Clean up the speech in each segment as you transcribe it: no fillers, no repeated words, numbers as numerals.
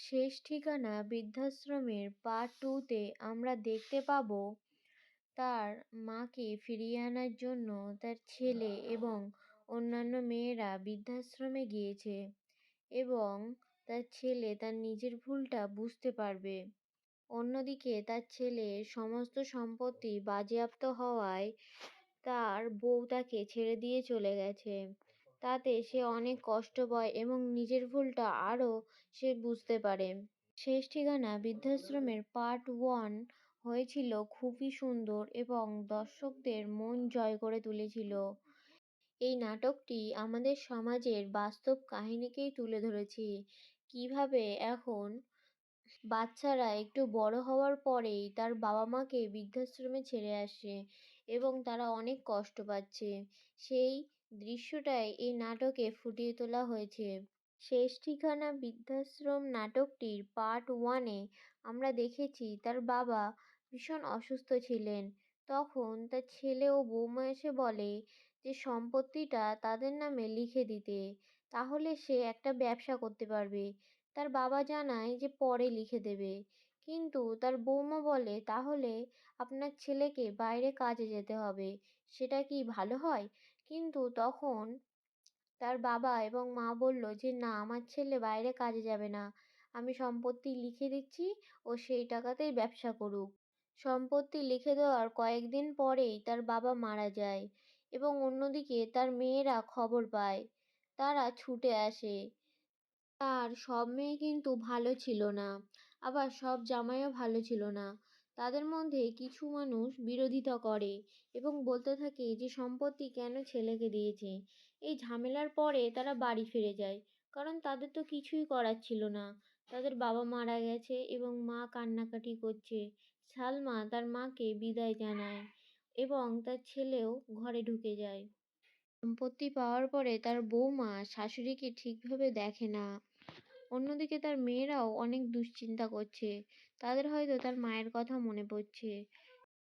শেষ ঠিকানা বৃদ্ধাশ্রমের পার্ট 2 তে আমরা দেখতে পাবো তার মাকে ফিরিয়ে আনার জন্য তার ছেলে এবং অন্যান্য মেয়েরা বৃদ্ধাশ্রমে গিয়েছে এবং তার ছেলে তার নিজের ভুলটা বুঝতে পারবে। অন্যদিকে তার ছেলের সমস্ত সম্পত্তি বাজেয়াপ্ত হওয়ায় তার বউ তাকে ছেড়ে দিয়ে চলে গেছে। তাতে সে অনেক কষ্ট পায় এবং নিজের ভুলটা আরও সে বুঝতে পারে। শেষ ঠিকানা বৃদ্ধাশ্রমের পার্ট 1 হয়েছিল খুবই সুন্দর এবং দর্শকদের মন জয় করে তুলেছিল। এই নাটকটি আমাদের সমাজের বাস্তব কাহিনীকেই তুলে ধরেছে। কিভাবে এখন বাচ্চারা একটু বড় হওয়ার পরেই তার বাবা মাকে বৃদ্ধাশ্রমে ছেড়ে আসে এবং তারা অনেক কষ্ট পাচ্ছে, সেই দৃশ্যটাই এই নাটকে ফুটিয়ে তোলা হয়েছে। শেষ ঠিকানা বৃদ্ধাশ্রম নাটকটির পার্ট 1-এ আমরা দেখেছি তার বাবা ভীষণ অসুস্থ ছিলেন। তখন তার ছেলে ও বৌমা এসে বলে যে সম্পত্তিটা তাদের নামে লিখে দিতে, তাহলে সে একটা ব্যবসা করতে পারবে। তার বাবা জানায় যে পরে লিখে দেবে, কিন্তু তার বৌমা বলে তাহলে আপনার ছেলেকে বাইরে কাজে যেতে হবে, সেটা কি ভালো হয়? কিন্তু তখন তার বাবা এবং মা বলল যে না, আমার ছেলে বাইরে কাজে যাবে না, আমি সম্পত্তি লিখে দিচ্ছি, ও সেই টাকাতেই ব্যবসা করুক। সম্পত্তি লিখে দেওয়ার কয়েকদিন পরেই তার বাবা মারা যায় এবং অন্যদিকে তার মেয়েরা খবর পায়, তারা ছুটে আসে। তার সব মেয়ে কিন্তু ভালো ছিল না, আবার সব জামাইও ভালো ছিল না। তাদের মধ্যে কিছু মানুষ বিরোধিতা করে এবং বলতে থাকে যে সম্পত্তি কেন ছেলেকে দিয়েছে। এই ঝামেলার পরে তারা বাড়ি ফিরে যায়, কারণ তাদের তো কিছুই করার ছিল না। তাদের বাবা মারা গেছে এবং মা কান্নাকাটি করছে। সালমা তার মাকে বিদায় জানায় এবং তার ছেলেও ঘরে ঢুকে যায়। সম্পত্তি পাওয়ার পরে তার বৌমা শাশুড়িকে ঠিকভাবে দেখে না। অন্যদিকে তার মেয়েরাও অনেক দুশ্চিন্তা করছে, তাদের হয়তো তার মায়ের কথা মনে পড়ছে।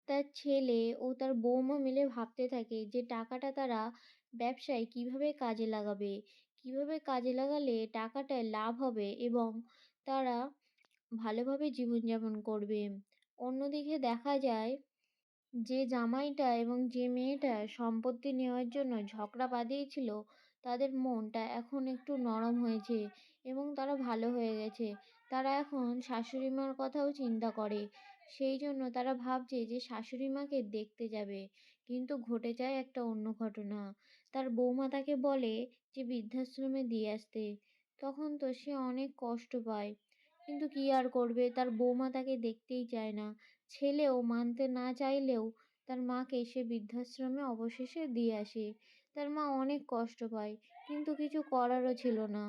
তার ছেলে ও তার বৌমা মিলে ভাবতে থাকে যে টাকাটা তারা ব্যবসায় কিভাবে কাজে লাগাবে, কিভাবে কাজে লাগালে টাকাটায় লাভ হবে এবং তারা ভালোভাবে জীবনযাপন করবে। অন্যদিকে দেখা যায় যে জামাইটা এবং যে মেয়েটা সম্পত্তি নেওয়ার জন্য ঝগড়া বাঁধিয়েছিল, তাদের মনটা এখন একটু নরম হয়েছে এবং তারা ভালো হয়ে গেছে। তারা এখন শাশুড়ি মার কথাও চিন্তা করে, সেই জন্য তারা ভাবছে যে শাশুড়ি মাকে দেখতে যাবে। কিন্তু ঘটে যায় একটা অন্য ঘটনা। তার বৌমা তাকে বলে যে বৃদ্ধাশ্রমে দিয়ে আসতে। তখন তো সে অনেক কষ্ট পায়, কিন্তু কি আর করবে, তার বৌমা তাকে দেখতেই চায় না। ছেলেও মানতে না চাইলেও তার মাকে সে বৃদ্ধাশ্রমে অবশেষে দিয়ে আসে। তার মা অনেক কষ্ট পায়, কিন্তু কিছু করারও ছিল না।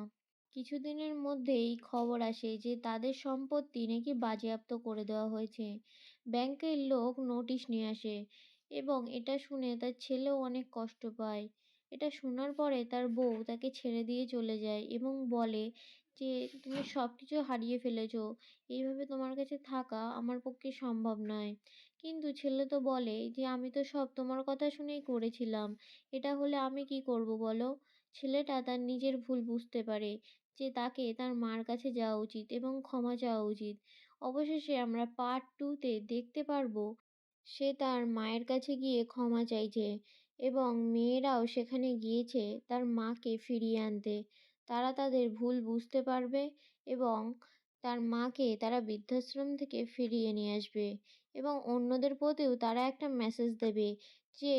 কিছুদিনের মধ্যেই খবর আসে যে তাদের সম্পত্তি নাকি বাজেয়াপ্ত করে দেওয়া হয়েছে। ব্যাংকের লোক নোটিশ নিয়ে আসে এবং এটা শুনে তার ছেলেও অনেক কষ্ট পায়। এটা শোনার পরে তার বউ তাকে ছেড়ে দিয়ে চলে যায় এবং বলে যে তুমি সব কিছু হারিয়ে ফেলেছো, এইভাবে তোমার কাছে থাকা আমার পক্ষে সম্ভব নয়। কিন্তু ছেলে তো বলে যে আমি তো সব তোমার কথা শুনেই করেছিলাম, এটা হলে আমি কি করব বলো। ছেলেটা তার নিজের ভুল বুঝতে পারে যে তাকে তার মার কাছে যাওয়া উচিত এবং ক্ষমা চাওয়া উচিত। অবশেষে আমরা পার্ট 2-তে দেখতে পারবো সে তার মায়ের কাছে গিয়ে ক্ষমা চাইছে এবং মেয়েরাও সেখানে গিয়েছে তার মাকে ফিরিয়ে আনতে। তারা তাদের ভুল বুঝতে পারবে এবং তার মাকে তারা বৃদ্ধাশ্রম থেকে ফিরিয়ে নিয়ে আসবে এবং অন্যদের প্রতিও তারা একটা মেসেজ দেবে যে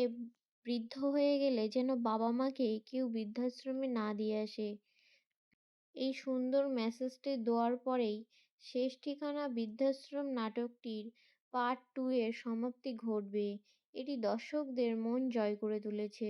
বৃদ্ধ হয়ে গেলে যেন বাবা মাকে কেউ বৃদ্ধাশ্রমে না দিয়ে আসে। এই সুন্দর মেসেজটি দেওয়ার পরেই শেষ ঠিকানা বৃদ্ধাশ্রম নাটকটির পার্ট 2 এর সমাপ্তি ঘটবে। এটি দর্শকদের মন জয় করে তুলেছে।